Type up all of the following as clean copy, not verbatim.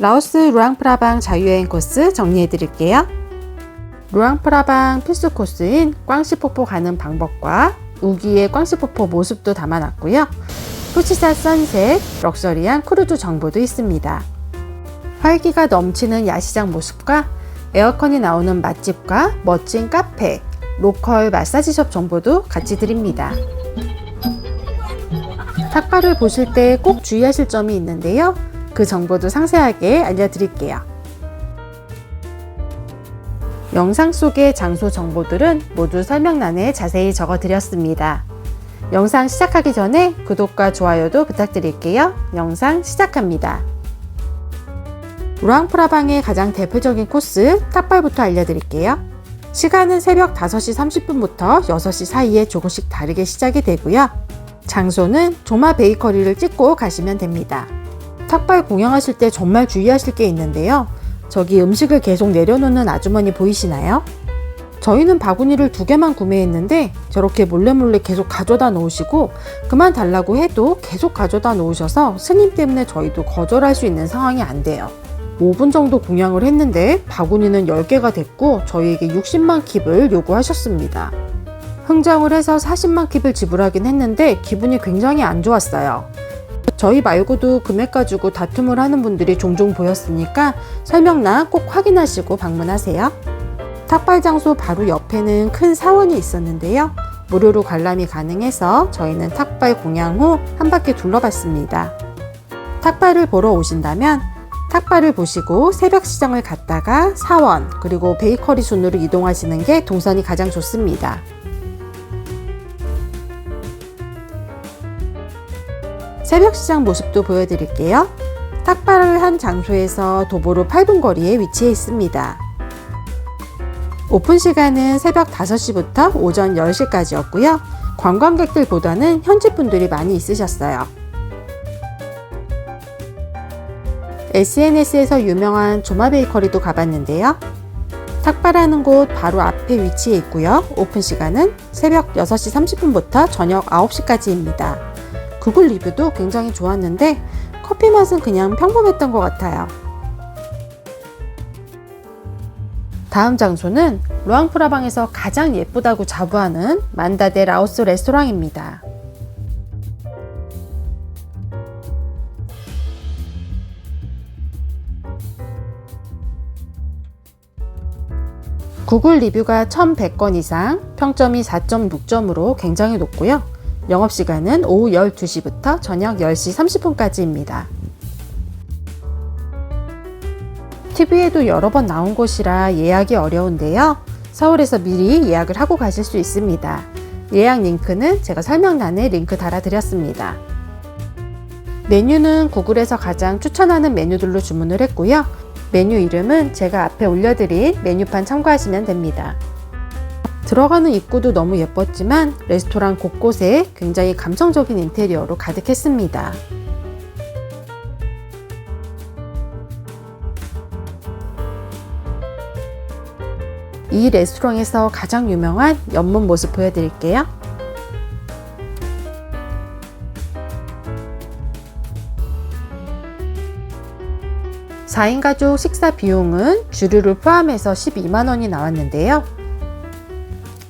라오스 루앙프라방 자유여행 코스 정리해 드릴게요. 루앙프라방 필수 코스인 꽝시포포 가는 방법과 우기의 꽝시포포 모습도 담아놨고요. 푸치사 선셋, 럭셔리한 크루즈 정보도 있습니다. 활기가 넘치는 야시장 모습과 에어컨이 나오는 맛집과 멋진 카페, 로컬 마사지숍 정보도 같이 드립니다. 탁발을 보실 때 꼭 주의하실 점이 있는데요. 그 정보도 상세하게 알려드릴게요. 영상 속의 장소 정보들은 모두 설명란에 자세히 적어드렸습니다. 영상 시작하기 전에 구독과 좋아요도 부탁드릴게요. 영상 시작합니다. 루앙프라방의 가장 대표적인 코스 탁발부터 알려드릴게요. 시간은 새벽 5시 30분부터 6시 사이에 조금씩 다르게 시작이 되고요. 장소는 조마 베이커리를 찍고 가시면 됩니다. 탁발 공양하실 때 정말 주의하실 게 있는데요. 저기 음식을 계속 내려놓는 아주머니 보이시나요? 저희는 바구니를 2개만 구매했는데 저렇게 몰래 계속 가져다 놓으시고 그만 달라고 해도 계속 가져다 놓으셔서 스님 때문에 저희도 거절할 수 있는 상황이 안 돼요. 5분 정도 공양을 했는데 바구니는 10개가 됐고 저희에게 60만 킵을 요구하셨습니다. 흥정을 해서 40만 킵을 지불하긴 했는데 기분이 굉장히 안 좋았어요. 저희 말고도 금액 가지고 다툼을 하는 분들이 종종 보였으니까 설명란 꼭 확인하시고 방문하세요. 탁발 장소 바로 옆에는 큰 사원이 있었는데요. 무료로 관람이 가능해서 저희는 탁발 공양 후 한 바퀴 둘러봤습니다. 탁발을 보러 오신다면 탁발을 보시고 새벽 시장을 갔다가 사원 그리고 베이커리 순으로 이동하시는 게 동선이 가장 좋습니다. 새벽 시장 모습도 보여드릴게요. 탁발을 한 장소에서 도보로 8분 거리에 위치해 있습니다. 오픈 시간은 새벽 5시부터 오전 10시까지였고요. 관광객들보다는 현지 분들이 많이 있으셨어요. SNS에서 유명한 조마 베이커리도 가봤는데요. 탁발하는 곳 바로 앞에 위치해 있고요. 오픈 시간은 새벽 6시 30분부터 저녁 9시까지입니다. 구글 리뷰도 굉장히 좋았는데 커피 맛은 그냥 평범했던 것 같아요. 다음 장소는 루앙프라방에서 가장 예쁘다고 자부하는 만다데 라오스 레스토랑입니다. 구글 리뷰가 1100건 이상, 평점이 4.6점으로 굉장히 높고요. 영업시간은 오후 12시부터 저녁 10시 30분까지입니다. TV에도 여러 번 나온 곳이라 예약이 어려운데요. 서울에서 미리 예약을 하고 가실 수 있습니다. 예약 링크는 제가 설명란에 링크 달아드렸습니다. 메뉴는 구글에서 가장 추천하는 메뉴들로 주문을 했고요. 메뉴 이름은 제가 앞에 올려드린 메뉴판 참고하시면 됩니다. 들어가는 입구도 너무 예뻤지만 레스토랑 곳곳에 굉장히 감성적인 인테리어로 가득했습니다. 이 레스토랑에서 가장 유명한 옆문 모습 보여드릴게요. (4인) 가족 식사 비용은 주류를 포함해서 12만원이 나왔는데요.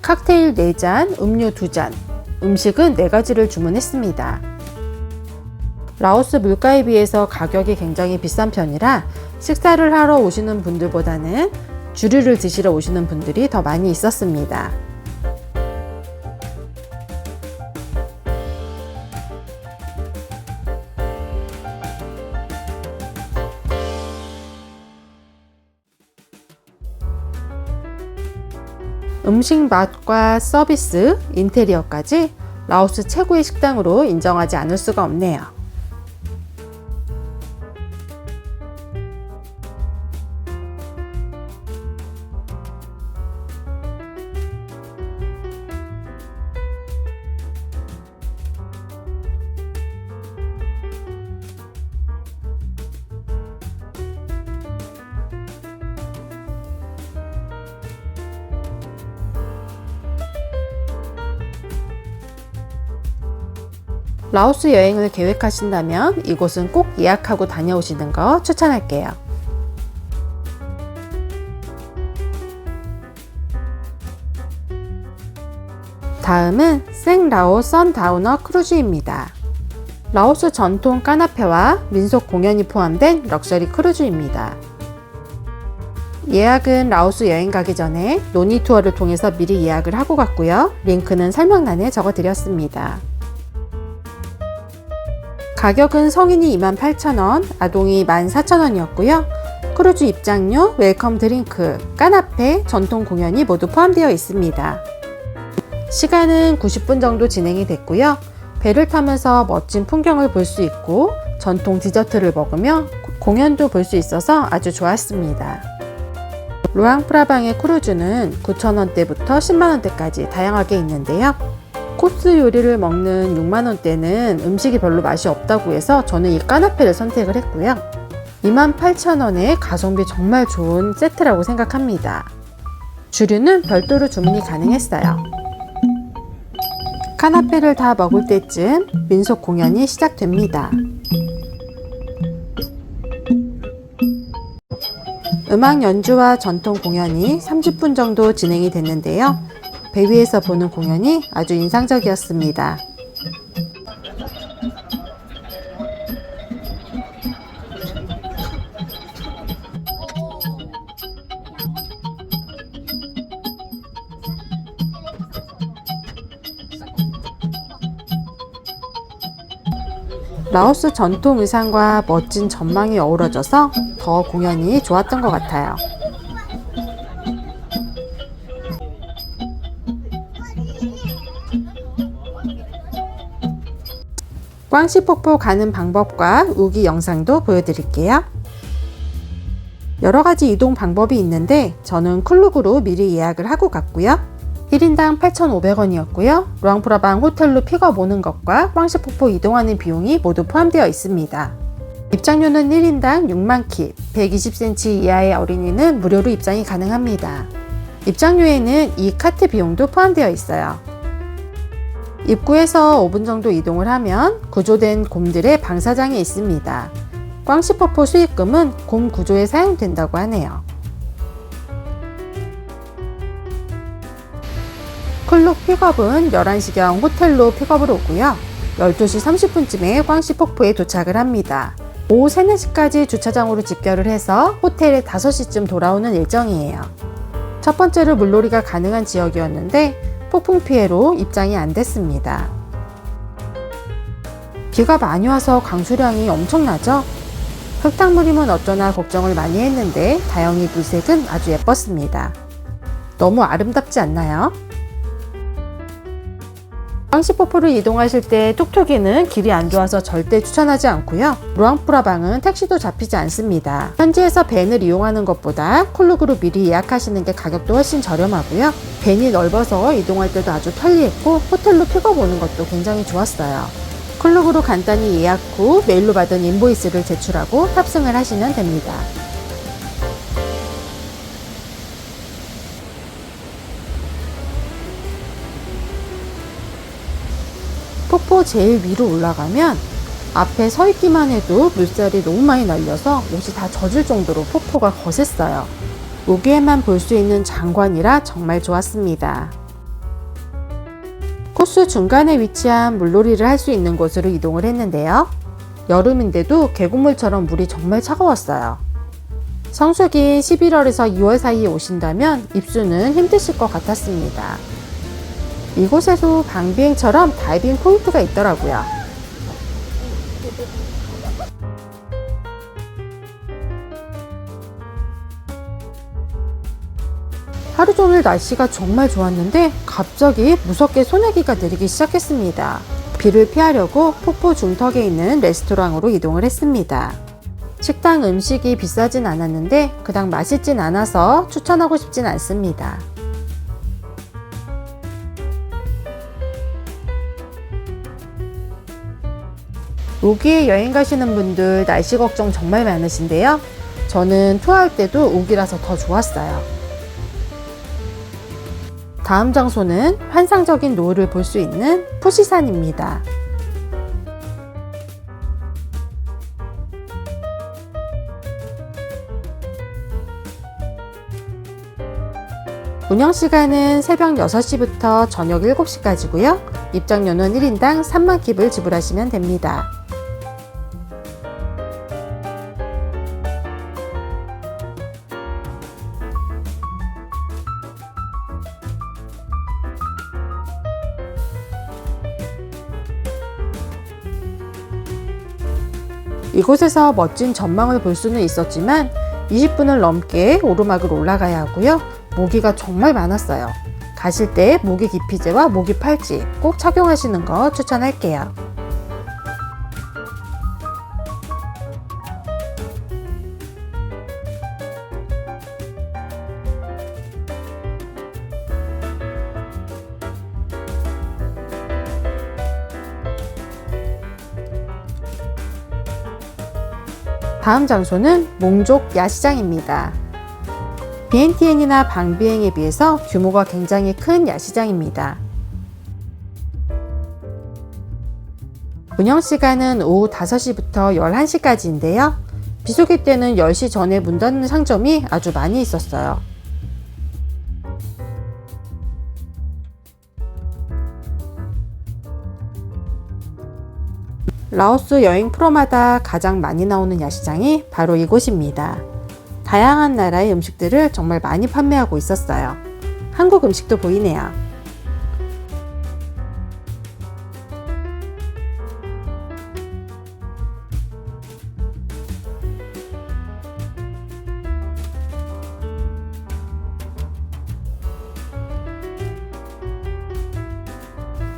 칵테일 4잔, 음료 2잔, 음식은 4가지를 주문했습니다. 라오스 물가에 비해서 가격이 굉장히 비싼 편이라 식사를 하러 오시는 분들보다는 주류를 드시러 오시는 분들이 더 많이 있었습니다. 음식 맛과 서비스, 인테리어까지 라오스 최고의 식당으로 인정하지 않을 수가 없네요. 라오스 여행을 계획하신다면 이곳은 꼭 예약하고 다녀오시는 거 추천할게요. 다음은 생라오 선다우너 크루즈입니다. 라오스 전통 까나페와 민속 공연이 포함된 럭셔리 크루즈입니다. 예약은 라오스 여행 가기 전에 노니 투어를 통해서 미리 예약을 하고 갔고요. 링크는 설명란에 적어드렸습니다. 가격은 성인이 28,000원, 아동이 14,000원이었고요. 크루즈 입장료, 웰컴 드링크, 까나페, 전통 공연이 모두 포함되어 있습니다. 시간은 90분 정도 진행이 됐고요. 배를 타면서 멋진 풍경을 볼 수 있고 전통 디저트를 먹으며 공연도 볼 수 있어서 아주 좋았습니다. 루앙프라방의 크루즈는 9,000원대부터 10만원대까지 다양하게 있는데요. 코스 요리를 먹는 6만원대는 음식이 별로 맛이 없다고 해서 저는 이 까나페를 선택을 했고요. 28,000원에 가성비 정말 좋은 세트라고 생각합니다. 주류는 별도로 주문이 가능했어요. 까나페를 다 먹을 때쯤 민속 공연이 시작됩니다. 음악 연주와 전통 공연이 30분 정도 진행이 됐는데요. 배 위에서 보는 공연이 아주 인상적이었습니다. 라오스 전통 의상과 멋진 전망이 어우러져서 더 공연이 좋았던 것 같아요. 꽝시폭포 가는 방법과 우기 영상도 보여드릴게요. 여러가지 이동 방법이 있는데 저는 클룩으로 미리 예약을 하고 갔고요. 1인당 8,500원이었고요. 루앙프라방 호텔로 픽업 오는 것과 꽝시폭포 이동하는 비용이 모두 포함되어 있습니다. 입장료는 1인당 6만 킵, 120cm 이하의 어린이는 무료로 입장이 가능합니다. 입장료에는 이 카트 비용도 포함되어 있어요. 입구에서 5분 정도 이동을 하면 구조된 곰들의 방사장이 있습니다. 꽝시폭포 수익금은 곰 구조에 사용된다고 하네요. 클룩 픽업은 11시경 호텔로 픽업을 오고요. 12시 30분쯤에 꽝시폭포에 도착을 합니다. 오후 3, 4시까지 주차장으로 집결을 해서 호텔에 5시쯤 돌아오는 일정이에요. 첫 번째로 물놀이가 가능한 지역이었는데 폭풍 피해로 입장이 안 됐습니다. 비가 많이 와서 강수량이 엄청나죠? 흙탕물이면 어쩌나 걱정을 많이 했는데 다행히 물색은 아주 예뻤습니다. 너무 아름답지 않나요? 꽝시폭포를 이동하실 때 톡톡이는 길이 안 좋아서 절대 추천하지 않고요. 루앙프라방은 택시도 잡히지 않습니다. 현지에서 밴을 이용하는 것보다 클룩으로 미리 예약하시는 게 가격도 훨씬 저렴하고요. 밴이 넓어서 이동할 때도 아주 편리했고 호텔로 픽업 오는 것도 굉장히 좋았어요. 클룩으로 간단히 예약 후 메일로 받은 인보이스를 제출하고 탑승을 하시면 됩니다. 폭포 제일 위로 올라가면 앞에 서 있기만 해도 물살이 너무 많이 날려서 옷이 다 젖을 정도로 폭포가 거셌어요. 여기에만 볼 수 있는 장관이라 정말 좋았습니다. 코스 중간에 위치한 물놀이를 할 수 있는 곳으로 이동을 했는데요. 여름인데도 계곡물처럼 물이 정말 차가웠어요. 성수기 11월에서 2월 사이에 오신다면 입수는 힘드실 것 같았습니다. 이곳에도 방비행처럼 다이빙 포인트가 있더라고요. 하루 종일 날씨가 정말 좋았는데 갑자기 무섭게 소나기가 내리기 시작했습니다. 비를 피하려고 폭포 중턱에 있는 레스토랑으로 이동을 했습니다. 식당 음식이 비싸진 않았는데 그닥 맛있진 않아서 추천하고 싶진 않습니다. 우기에 여행 가시는 분들 날씨 걱정 정말 많으신데요. 저는 투어할 때도 우기라서 더 좋았어요. 다음 장소는 환상적인 노을을 볼 수 있는 푸시산입니다. 운영시간은 새벽 6시부터 저녁 7시까지고요. 입장료는 1인당 3만 킵을 지불하시면 됩니다. 이곳에서 멋진 전망을 볼 수는 있었지만 20분을 넘게 오르막을 올라가야 하고요. 모기가 정말 많았어요. 가실 때 모기 기피제와 모기 팔찌 꼭 착용하시는 거 추천할게요. 다음 장소는 몽족 야시장입니다. 비엔티엔이나 방비행에 비해서 규모가 굉장히 큰 야시장입니다. 운영시간은 오후 5시부터 11시까지인데요. 비수기 때는 10시 전에 문 닫는 상점이 아주 많이 있었어요. 라오스 여행 프로마다 가장 많이 나오는 야시장이 바로 이곳입니다. 다양한 나라의 음식들을 정말 많이 판매하고 있었어요. 한국 음식도 보이네요.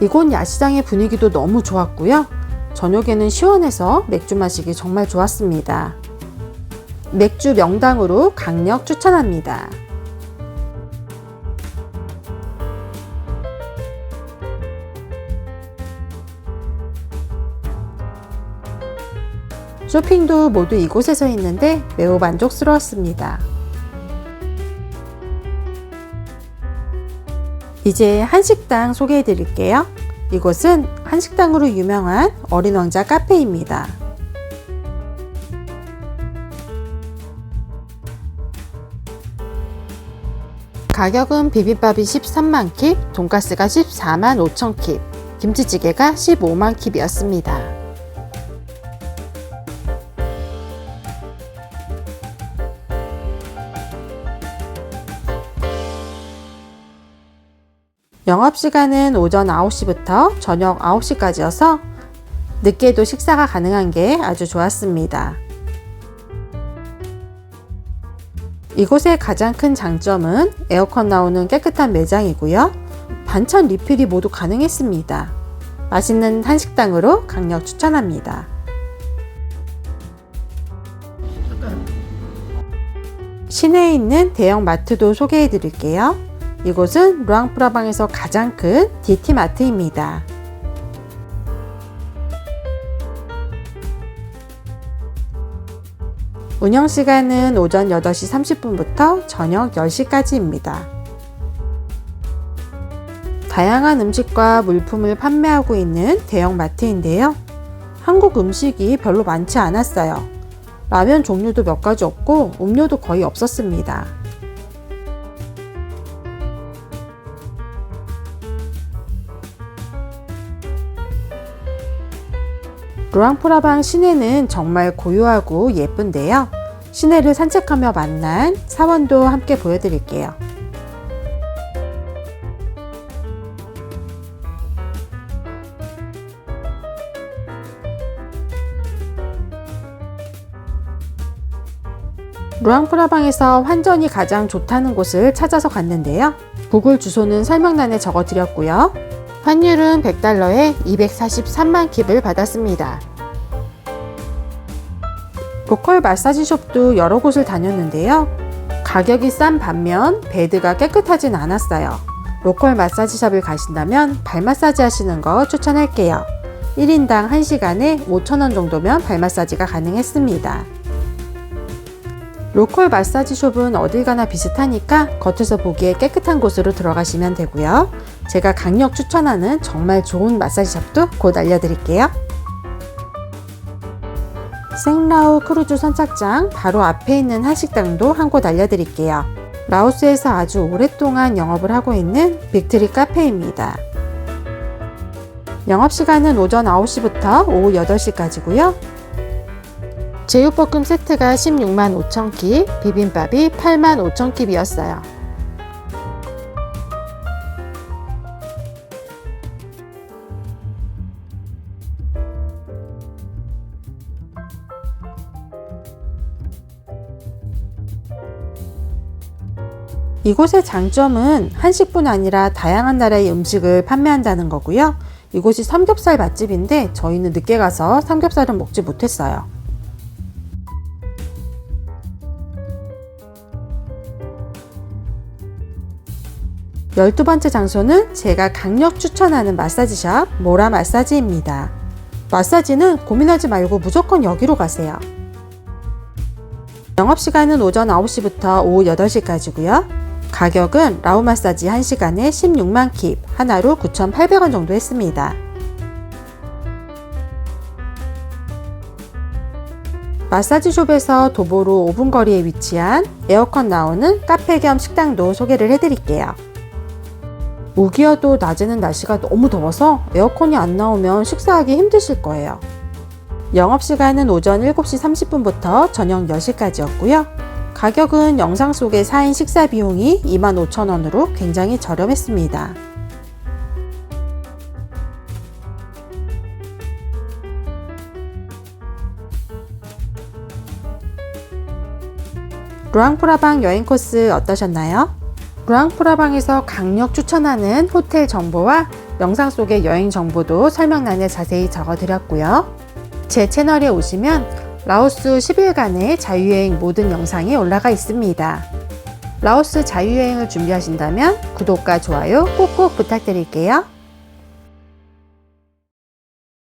이곳 야시장의 분위기도 너무 좋았고요. 저녁에는 시원해서 맥주 마시기 정말 좋았습니다. 맥주 명당으로 강력 추천합니다. 쇼핑도 모두 이곳에서 했는데 매우 만족스러웠습니다. 이제 한식당 소개해 드릴게요. 이곳은 한식당으로 유명한 어린 왕자 카페입니다. 가격은 비빔밥이 13만 킵, 돈가스가 14만 5천 킵, 김치찌개가 15만 킵이었습니다. 영업시간은 오전 9시부터 저녁 9시까지여서 늦게도 식사가 가능한 게 아주 좋았습니다. 이곳의 가장 큰 장점은 에어컨 나오는 깨끗한 매장이고요. 반찬 리필이 모두 가능했습니다. 맛있는 한식당으로 강력 추천합니다. 시내에 있는 대형 마트도 소개해 드릴게요. 이곳은 루앙프라방에서 가장 큰 DT마트입니다. 운영시간은 오전 8시 30분부터 저녁 10시까지입니다. 다양한 음식과 물품을 판매하고 있는 대형 마트인데요. 한국 음식이 별로 많지 않았어요. 라면 종류도 몇 가지 없고 음료도 거의 없었습니다. 루앙프라방 시내는 정말 고요하고 예쁜데요. 시내를 산책하며 만난 사원도 함께 보여드릴게요. 루앙프라방에서 환전이 가장 좋다는 곳을 찾아서 갔는데요. 구글 주소는 설명란에 적어드렸고요. 환율은 100달러에 243만 킵을 받았습니다. 로컬 마사지숍도 여러 곳을 다녔는데요. 가격이 싼 반면 베드가 깨끗하진 않았어요. 로컬 마사지샵을 가신다면 발 마사지 하시는 거 추천할게요. 1인당 1시간에 5,000원 정도면 발 마사지가 가능했습니다. 로컬 마사지숍은 어딜 가나 비슷하니까 겉에서 보기에 깨끗한 곳으로 들어가시면 되고요. 제가 강력 추천하는 정말 좋은 마사지샵도 곧 알려드릴게요. 생라우 크루즈 선착장 바로 앞에 있는 한식당도 한 곳 알려드릴게요. 라오스에서 아주 오랫동안 영업을 하고 있는 빅트리 카페입니다. 영업시간은 오전 9시부터 오후 8시까지고요. 제육볶음 세트가 16만 5천 킵, 비빔밥이 8만 5천 킵이었어요. 이곳의 장점은 한식뿐 아니라 다양한 나라의 음식을 판매한다는 거고요. 이곳이 삼겹살 맛집인데 저희는 늦게 가서 삼겹살은 먹지 못했어요. 열두 번째 장소는 제가 강력 추천하는 마사지샵 모라 마사지입니다. 마사지는 고민하지 말고 무조건 여기로 가세요. 영업시간은 오전 9시부터 오후 8시까지고요. 가격은 라우 마사지 1시간에 16만 킵, 하나로 9,800원 정도 했습니다. 마사지숍에서 도보로 5분 거리에 위치한 에어컨 나오는 카페 겸 식당도 소개를 해드릴게요. 우기여도 낮에는 날씨가 너무 더워서 에어컨이 안 나오면 식사하기 힘드실 거예요. 영업시간은 오전 7시 30분부터 저녁 10시까지였고요. 가격은 영상 속의 4인 식사 비용이 25,000원으로 굉장히 저렴했습니다. 루앙프라방 여행 코스 어떠셨나요? 루앙프라방에서 강력 추천하는 호텔 정보와 영상 속의 여행 정보도 설명란에 자세히 적어드렸고요. 제 채널에 오시면 라오스 10일간의 자유여행 모든 영상이 올라가 있습니다. 라오스 자유여행을 준비하신다면 구독과 좋아요 꼭꼭 부탁드릴게요.